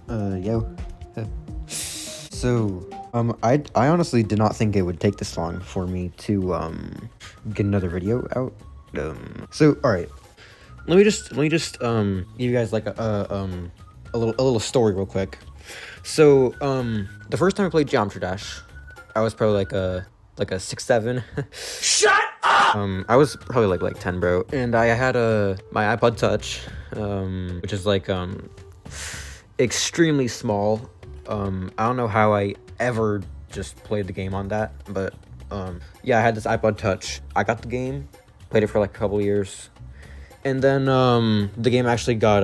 Yo. So, I honestly did not think it would take this long for me to, get another video out. Alright. Let me just, give you guys, like, a little story real quick. So, the first time I played Geometry Dash, I was probably, like a 6'7". Shut up! I was probably, like 10, bro. And I had, my iPod Touch, which is, like, extremely small. I don't know how I ever just played the game on that, but yeah, I had this iPod Touch. I got the game, played it for like a couple years, and then the game actually got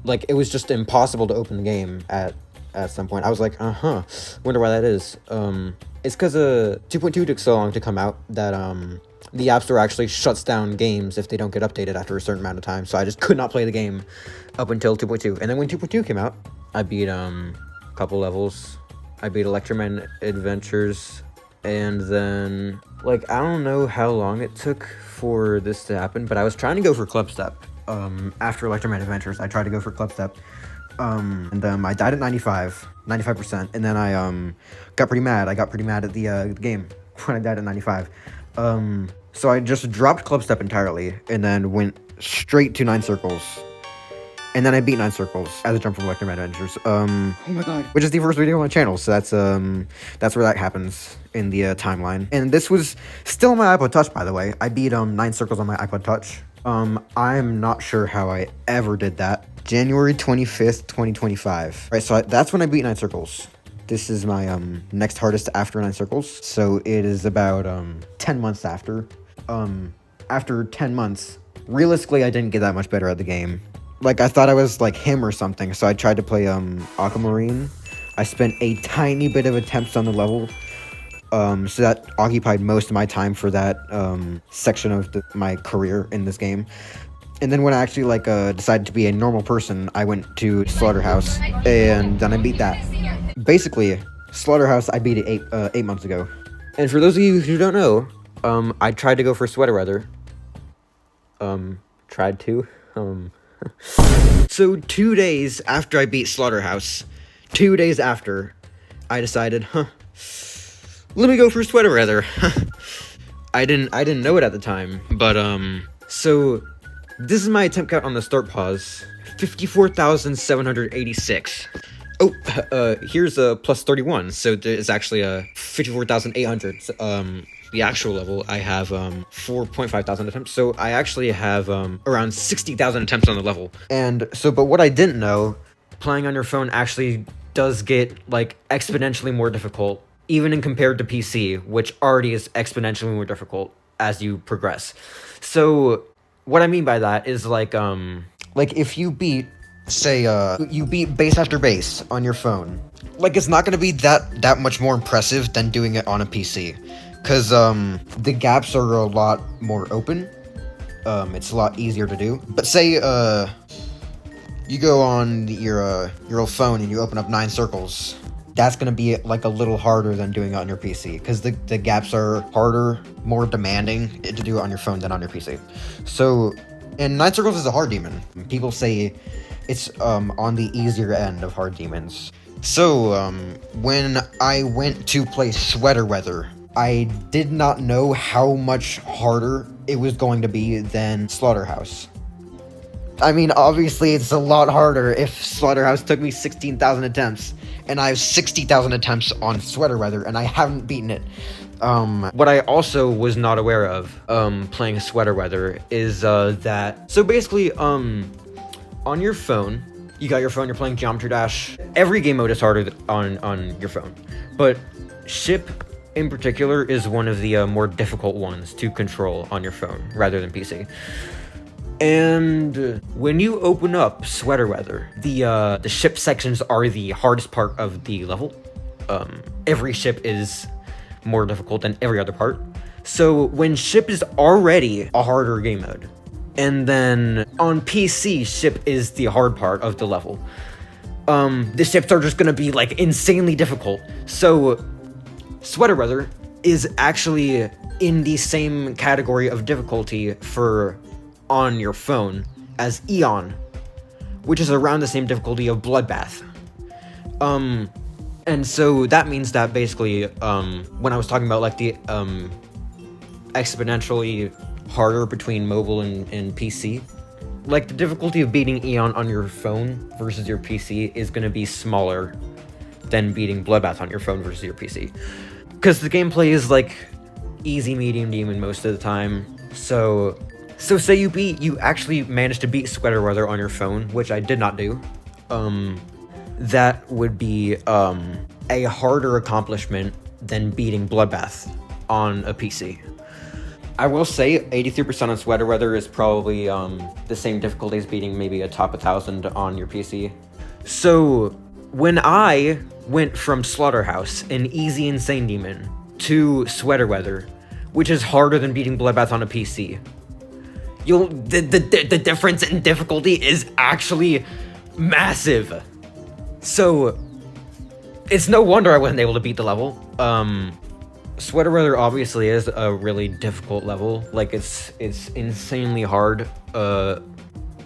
like, it was just impossible to open the game at some point. I was like, wonder why that is. It's because 2.2 took so long to come out that the App Store actually shuts down games if they don't get updated after a certain amount of time. So I just could not play the game up until 2.2. And then when 2.2 came out, I beat a couple levels. I beat Electroman Adventures, and then, like, I don't know how long it took for this to happen, but I was trying to go for Club Step. After Electroman Adventures, I tried to go for Club Step. And I died at 95%, and then I got pretty mad. I got pretty mad at the game when I died at 95. So I just dropped Club Step entirely, and then went straight to 9 Circles. And then I beat 9 Circles as a jump from Electroman Adventures. Oh my god. Which is the first video on my channel, so that's where that happens in the timeline. And this was still on my iPod Touch, by the way. I beat 9 Circles on my iPod Touch. I'm not sure how I ever did that. January 25th, 2025. Right, so that's when I beat 9 Circles. This is my next hardest after 9 Circles. So it is about 10 months after. After 10 months, realistically, I didn't get that much better at the game. Like, I thought I was like him or something, so I tried to play Aquamarine. I spent a tiny bit of attempts on the level, so that occupied most of my time for that section of my career in this game. And then when I actually like decided to be a normal person, I went to Slaughterhouse, and then I beat that. Basically, Slaughterhouse, I beat it 8 months ago. And for those of you who don't know, I tried to go for Sweater Weather. So 2 days after I beat Slaughterhouse, 2 days after, I decided, let me go for Sweater Weather. I didn't know it at the time, but so this is my attempt count on the start pause: 54,786. Oh, here's a plus 31, so it's actually a 54,800. The actual level, I have 4.5 thousand attempts, so I actually have around 60,000 attempts on the level. And so, but what I didn't know, playing on your phone actually does get like exponentially more difficult, even in compared to PC, which already is exponentially more difficult as you progress. So what I mean by that is like if you beat, say, you beat base after base on your phone, like, it's not gonna be that much more impressive than doing it on a PC. Cause the gaps are a lot more open. It's a lot easier to do. But say you go on your old phone and you open up 9 Circles. That's gonna be like a little harder than doing it on your PC, because the gaps are harder, more demanding to do it on your phone than on your PC. So, and 9 Circles is a hard demon. People say it's on the easier end of hard demons. So when I went to play Sweater Weather, I did not know how much harder it was going to be than Slaughterhouse. I mean, obviously, it's a lot harder if Slaughterhouse took me 16,000 attempts, and I have 60,000 attempts on Sweater Weather, and I haven't beaten it. What I also was not aware of, playing Sweater Weather, is, that... So basically, on your phone, you got your phone, you're playing Geometry Dash. Every game mode is harder on your phone, but Ship in particular is one of the more difficult ones to control on your phone rather than PC. And when you open up Sweater Weather, the ship sections are the hardest part of the level. Every ship is more difficult than every other part. So when Ship is already a harder game mode, and then on PC, Ship is the hard part of the level, the ships are just gonna be like insanely difficult. So Sweater Weather is actually in the same category of difficulty for on your phone as Eon, which is around the same difficulty of Bloodbath. And so that means that basically, when I was talking about like the exponentially harder between mobile and PC, like the difficulty of beating Eon on your phone versus your PC is going to be smaller than beating Bloodbath on your phone versus your PC, because the gameplay is like easy, medium, demon most of the time. So say you actually managed to beat Sweater Weather on your phone, which I did not do. That would be a harder accomplishment than beating Bloodbath on a PC. I will say 83% on Sweater Weather is probably the same difficulty as beating maybe a top 1000 on your PC. So when I went from Slaughterhouse, an easy Insane Demon, to Sweater Weather, which is harder than beating Bloodbath on a PC, the difference in difficulty is actually massive. So it's no wonder I wasn't able to beat the level. Sweater Weather obviously is a really difficult level. Like it's insanely hard.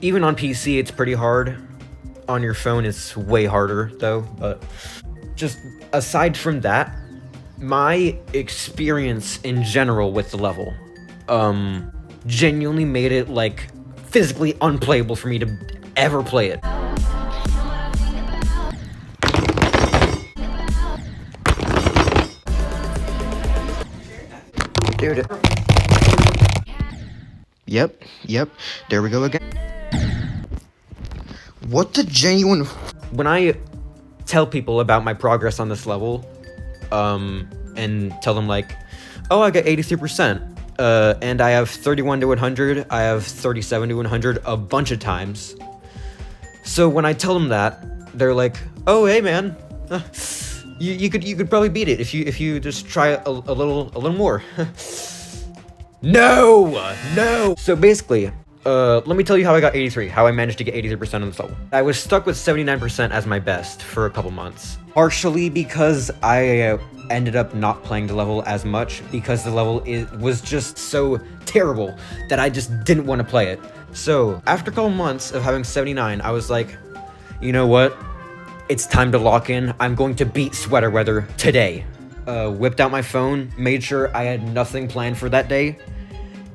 Even on PC it's pretty hard. On your phone it's way harder though. But just aside from that, my experience in general with the level genuinely made it like physically unplayable for me to ever play it. Dude. Yep, there we go again. What the genuine... When I tell people about my progress on this level, and tell them like, oh, I got 83%, and I have 31 to 100, I have 37 to 100 a bunch of times. So when I tell them that, they're like, oh, hey man, you could probably beat it if you just try a little more. No. So basically, let me tell you how I got 83, how I managed to get 83% on this level. I was stuck with 79% as my best for a couple months. Partially because I ended up not playing the level as much because the level was just so terrible that I just didn't want to play it. So after a couple months of having 79, I was like, you know what? It's time to lock in. I'm going to beat Sweater Weather today. Whipped out my phone, made sure I had nothing planned for that day,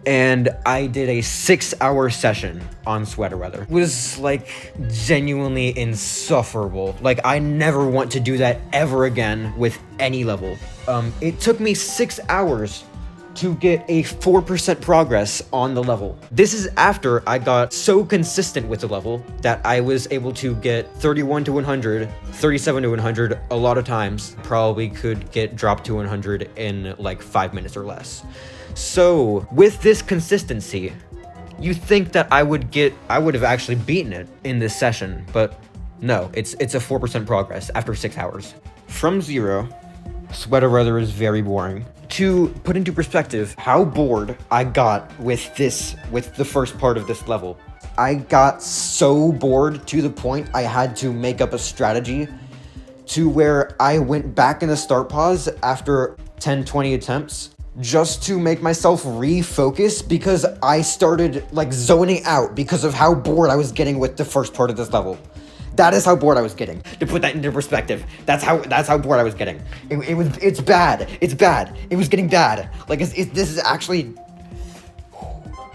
and I did a 6-hour session on Sweater Weather. It was like genuinely insufferable. Like I never want to do that ever again with any level. It took me 6 hours to get a 4% progress on the level. This is after I got so consistent with the level that I was able to get 31 to 100, 37 to 100 a lot of times. Probably could get dropped to 100 in like 5 minutes or less. So with this consistency, you think that I would have actually beaten it in this session, but no, it's a 4% progress after 6 hours. From 0, Sweater Weather is very boring. To put into perspective how bored I got with the first part of this level, I got so bored to the point I had to make up a strategy to where I went back in the start pause after 10-20 attempts just to make myself refocus because I started like zoning out because of how bored I was getting with the first part of this level. That is how bored I was getting. To put that into perspective, that's how bored I was getting. It's bad. It's bad. It was getting bad. Like this is actually.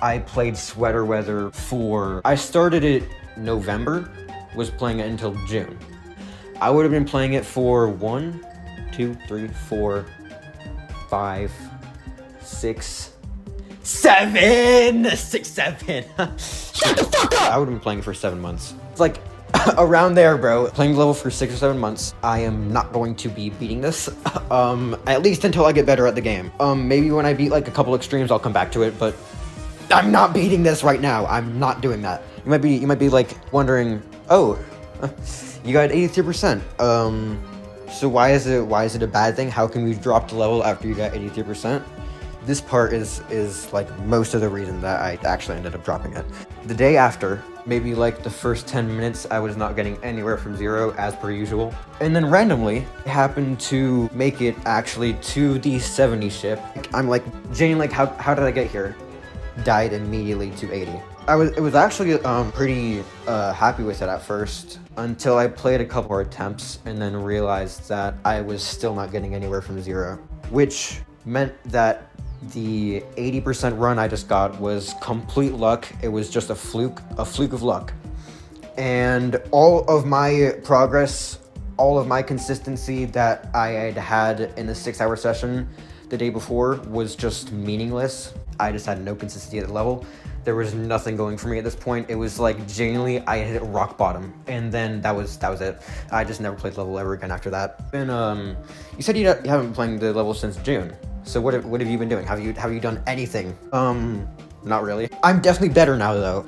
I played Sweater Weather I started it November, was playing it until June. I would have been playing it for 1, 2, 3, 4, 5, 6, 7. 6, 7. Shut the fuck up! I would have been playing it for 7 months. It's like. Around there, bro. Playing the level for 6 or 7 months. I am not going to be beating this, at least until I get better at the game. Maybe when I beat like a couple extremes, I'll come back to it, but I'm not beating this right now. I'm not doing that. You might be like wondering, oh, you got 83%. So why is it a bad thing? How can we drop the level after you got 83%? This part is like most of the reason that I actually ended up dropping it. The day after, maybe like the first 10 minutes, I was not getting anywhere from 0 as per usual. And then randomly, I happened to make it actually to the 70 ship. I'm like, Jane, like how did I get here? Died immediately to 80. It was actually pretty happy with it at first until I played a couple more attempts and then realized that I was still not getting anywhere from 0, which meant that the 80% run I just got was complete luck. It was just a fluke of luck. And all of my progress, all of my consistency that I had in the 6-hour session the day before was just meaningless. I just had no consistency at the level. There was nothing going for me at this point. It was like genuinely I hit rock bottom, and then that was it. I just never played the level ever again after that. And you said you haven't been playing the level since June. So what have you been doing? Have you done anything? Not really. I'm definitely better now though.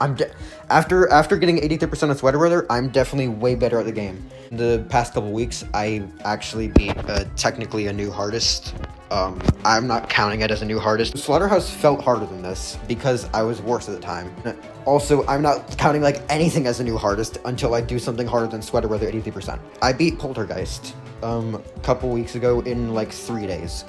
After getting 83% of sweater weather, I'm definitely way better at the game. In the past couple weeks, I actually beat technically a new hardest. I'm not counting it as a new hardest. Slaughterhouse felt harder than this because I was worse at the time. Also, I'm not counting like anything as a new hardest until I do something harder than sweater weather 83%. I beat Poltergeist a couple weeks ago in like 3 days.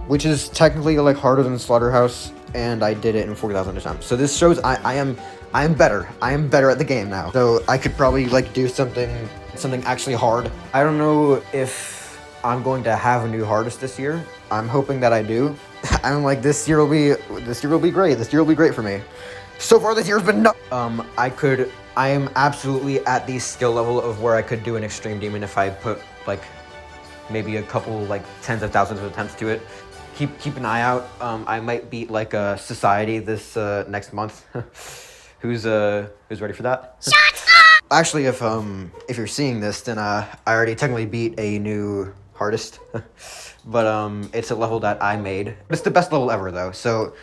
Which is technically like harder than Slaughterhouse, and I did it in 40,000 attempts. So this shows I am better. I am better at the game now. So I could probably like do something actually hard. I don't know if I'm going to have a new hardest this year. I'm hoping that I do. I'm like, this year will be great. This year will be great for me. So far this year's been no. I am absolutely at the skill level of where I could do an extreme demon if I put like maybe a couple like tens of thousands of attempts to it. Keep an eye out. I might beat like a society this next month. Who's ready for that? Shut up! Actually, if you're seeing this, then I already technically beat a new hardest. But it's a level that I made. It's the best level ever though. So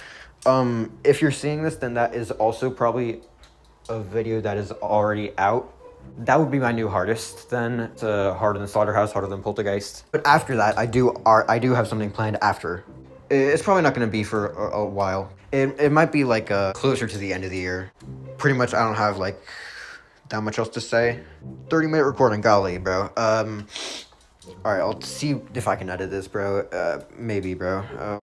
if you're seeing this, then that is also probably a video that is already out. That would be my new hardest then. It's harder than Slaughterhouse, harder than Poltergeist. But after that, I do have something planned after. It's probably not going to be for a while. It might be like closer to the end of the year. Pretty much I don't have like that much else to say. 30-minute recording, golly, bro. Alright, I'll see if I can edit this, bro. Maybe, bro.